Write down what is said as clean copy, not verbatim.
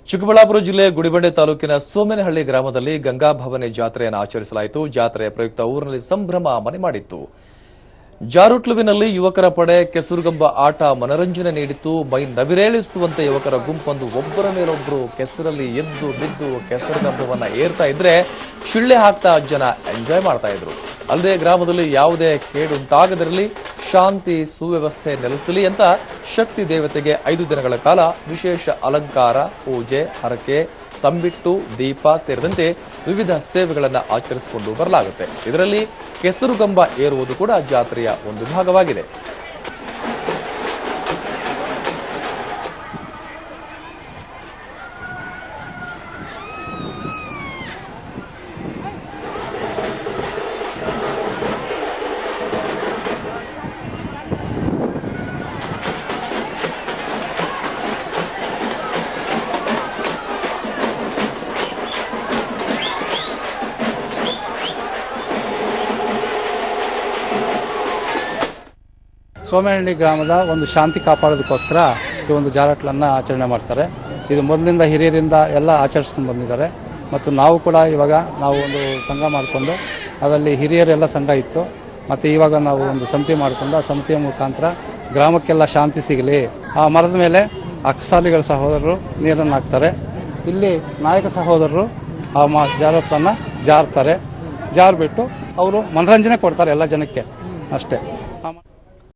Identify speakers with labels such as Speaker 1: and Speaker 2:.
Speaker 1: ಚಿಕ್ಕಬಳ್ಳಾಪುರ ಜಿಲ್ಲೆ ಗುಡಿಬಂಡೆ ತಾಲೂಕಿನ ಸೋಮೇನಹಳ್ಳಿ ಗ್ರಾಮದಲ್ಲಿ ಗಂಗಾ ಭವಾನಿ ಜಾತ್ರೆಯನ್ನು ಆಚರಿಸಲಾಯಿತು. ಜಾತ್ರೆಯ ಪ್ರಯುಕ್ತ ಊರಿನಲ್ಲಿ ಸಂಭ್ರಮ ಮನೆ ಮಾಡಿತ್ತು. ಜಾರುಟ್ಲುವಿನಲ್ಲಿ ಯುವಕರ ಪಡೆ ಕೆಸರುಗಂಬ ಆಟ ಮನರಂಜನೆ ನೀಡಿತ್ತು. ಮೈ ನವಿರೇಳಿಸುವಂತೆ ಯುವಕರ ಗುಂಪೊಂದು ಒಬ್ಬರ ಮೇಲೊಬ್ಬರು ಕೆಸರಲ್ಲಿ ಎದ್ದು ಬಿದ್ದು ಕೆಸರುಗಂಬವನ್ನ ಏರ್ತಾ ಇದ್ರೆ ಶಿಳ್ಳೆ ಹಾಕ್ತಾ ಜನ ಎಂಜಾಯ್ ಮಾಡ್ತಾ ಇದ್ರು. ಅಲ್ಲದೆ ಗ್ರಾಮದಲ್ಲಿ ಯಾವುದೇ ಕೇಡುಂಟಾಗದಿರಲಿ, ಶಾಂತಿ ಸುವ್ಯವಸ್ಥೆ ನೆಲೆಸಲಿ ಅಂತ ಶಕ್ತಿ ದೇವತೆಗೆ 5 ದಿನಗಳ ಕಾಲ ವಿಶೇಷ ಅಲಂಕಾರ, ಪೂಜೆ, ಹರಕೆ, ತಂಬಿಟ್ಟು, ದೀಪ ಸೇರಿದಂತೆ ವಿವಿಧ ಸೇವೆಗಳನ್ನು ಆಚರಿಸಿಕೊಂಡು ಬರಲಾಗುತ್ತೆ. ಇದರಲ್ಲಿ ಕೆಸರುಗಂಬ ಏರುವುದು ಕೂಡ ಜಾತ್ರೆಯ ಒಂದು ಭಾಗವಾಗಿದೆ.
Speaker 2: ಸೋಮೇನಹಳ್ಳಿ ಗ್ರಾಮದ ಒಂದು ಶಾಂತಿ ಕಾಪಾಡೋದಕ್ಕೋಸ್ಕರ ಈ ಒಂದು ಜಾರಟ್ಲನ್ನು ಆಚರಣೆ ಮಾಡ್ತಾರೆ. ಇದು ಮೊದಲಿಂದ ಹಿರಿಯರಿಂದ ಎಲ್ಲ ಆಚರಿಸ್ಕೊಂಡು ಬಂದಿದ್ದಾರೆ. ಮತ್ತು ನಾವು ಕೂಡ ಇವಾಗ ನಾವು ಒಂದು ಸಂಘ ಮಾಡಿಕೊಂಡು ಅದರಲ್ಲಿ ಹಿರಿಯರೆಲ್ಲ ಸಂಘ ಇತ್ತು. ಮತ್ತು ಇವಾಗ ನಾವು ಒಂದು ಸಮಿತಿ ಮಾಡಿಕೊಂಡು ಆ ಸಮಿತಿಯ ಮುಖಾಂತರ ಗ್ರಾಮಕ್ಕೆಲ್ಲ ಶಾಂತಿ ಸಿಗಲಿ. ಆ ಮರದ ಮೇಲೆ ಅಕ್ಕಸಾಲಿಗಳ ಸಹೋದರರು ನೀರನ್ನು ಹಾಕ್ತಾರೆ. ಇಲ್ಲಿ ನಾಯಕ ಸಹೋದರರು ಆ ಜಾರಟ್ಲನ್ನು ಜಾರ್ತಾರೆ. ಜಾರ್ಬಿಟ್ಟು ಅವರು ಮನರಂಜನೆ ಕೊಡ್ತಾರೆ ಎಲ್ಲ ಜನಕ್ಕೆ ಅಷ್ಟೇ.